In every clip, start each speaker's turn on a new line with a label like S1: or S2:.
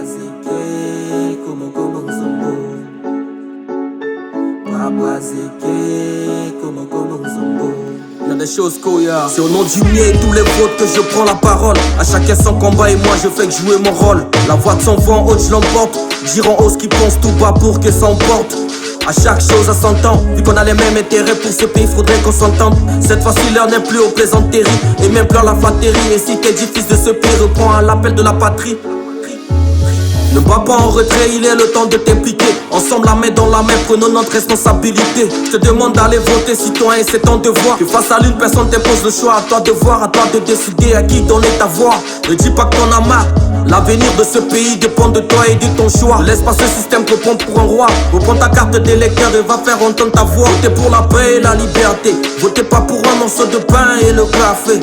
S1: Il y a des choses Koya. C'est au nom du mien et tous les vôtres que je prends la parole. À chacun son combat et moi je fais que jouer mon rôle. La voix de son vent haute je l'emporte. Diront haut ce qui pense tout bas pour que ça emporte. À chaque chose à son temps, vu qu'on a les mêmes intérêts pour ce pays, faudrait qu'on s'entende. Cette fois-ci l'heure n'est plus aux plaisanteries et même plus à la flatterie. Et si t'es difficile de ce pays, reprends à l'appel de la patrie. Ne bats pas en retrait, il est le temps de t'impliquer. Ensemble la main dans la main, prenons notre responsabilité. Je te demande d'aller voter, citoyen, c'est ton devoir. Que face à l'une personne t'impose le choix, à toi de voir, à toi de décider à qui donner ta voix. Ne dis pas que t'en as marre. L'avenir de ce pays dépend de toi et de ton choix. Ne laisse pas ce système te prendre pour un roi. Reprends ta carte d'électeur et va faire entendre ta voix. Votez pour la paix et la liberté. Votez pas pour un morceau de pain et le café.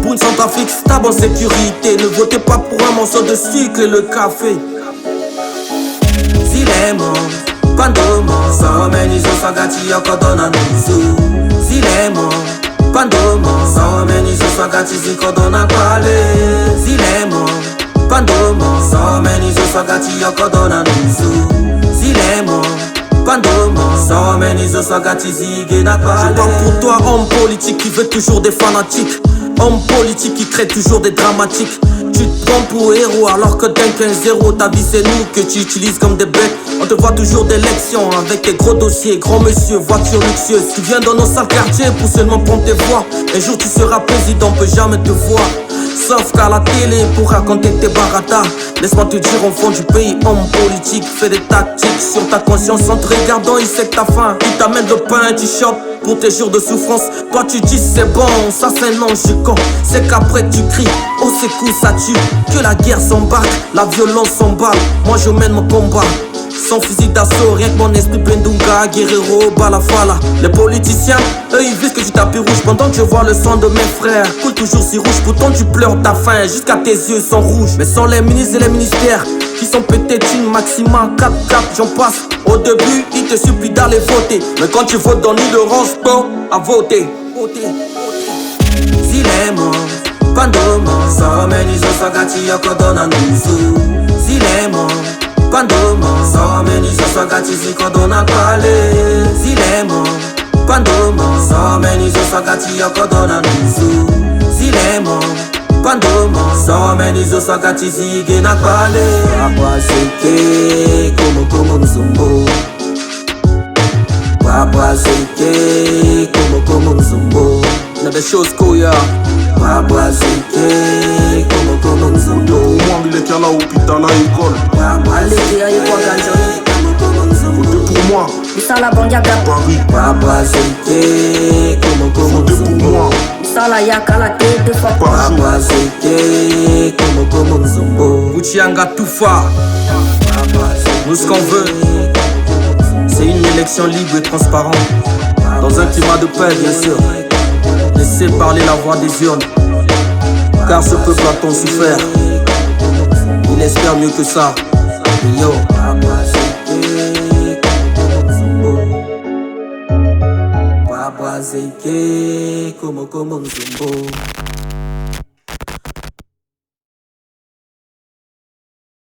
S1: Pour une Centrafrique stable en sécurité. Ne votez pas pour un morceau de sucre et le café. Zilemo, Pandomo, Somenizo Sagati Yokodona Nusu. Zilemo, Pandomo, Somenizo Sagati Zikodona Kwale. Zilemo, Pandomo, Somenizo Sagati Yokodona Nusu. Zilemo, Pandomo, Somenizo Sagati Zigena Kwale. Je parle pour toi, homme politique qui veut toujours des fanatiques. Homme politique qui crée toujours des dramatiques. Tu te prends pour héros alors que t'es qu'un zéro. Ta vie c'est nous que tu utilises comme des bêtes. On te voit toujours d'élection avec tes gros dossiers. Grand monsieur, voiture luxueuse. Tu viens dans nos sales quartiers pour seulement prendre tes voix. Un jour tu seras président, peut jamais te voir. Sauf qu'à la télé pour raconter tes baratas. Laisse-moi te dire au fond du pays, homme politique. Fais des tactiques sur ta conscience en te regardant, il sait que t'as faim. Il t'amène le pain, tu chopes pour tes jours de souffrance. Toi tu dis c'est bon, ça c'est non, je con. C'est qu'après tu cries, oh c'est cool ça tue. Que la guerre s'embarque, la violence s'emballe. Moi je mène mon combat sans fusil d'assaut, rien que mon esprit Pendunga, Guerrero, Balafala. Les politiciens, eux ils visent que tu tapis rouge. Pendant que je vois le sang de mes frères coule toujours si rouge. Pourtant tu pleures ta faim, jusqu'à tes yeux sont rouges. Mais sans les ministres et les ministères qui sont pétés d'une maximum 4-4, j'en passe. Au début, ils te supplient d'aller voter. Mais quand tu votes dans l'île orange, pas à voter. Zilemo, Pandomo, Somenizo Sagati Yokodona Nusu. Zilemo, Pandomo, Somenizo Sagati Zikodona Kwale. Zilemo, Pandomo, Somenizo Sagati Yokodona Nusu. Zilemo, Pandomo, Somenizo Sagati Zigena Kwale. Papa Seke, Como Mzumbo. Papa Seke, Como Mzumbo. Il y a des choses Koya. Papa Seke, Como Mzumbo.
S2: Moi, il est à l'hôpital, à l'école. Votez pour moi. Paris.
S1: Papa Seke, Como
S2: Votez pour
S1: Mzumbo.
S2: moi.
S1: Papa Seke, Como Mzumbo. Buchianga Toufa. Nous ce qu'on veut, c'est une élection libre et transparente. Dans un climat de paix bien sûr. Laissez parler la voix des urnes. Car ce peuple a tant souffert. Il espère mieux que ça. Yo. Papa Seke, Como Mzumbo.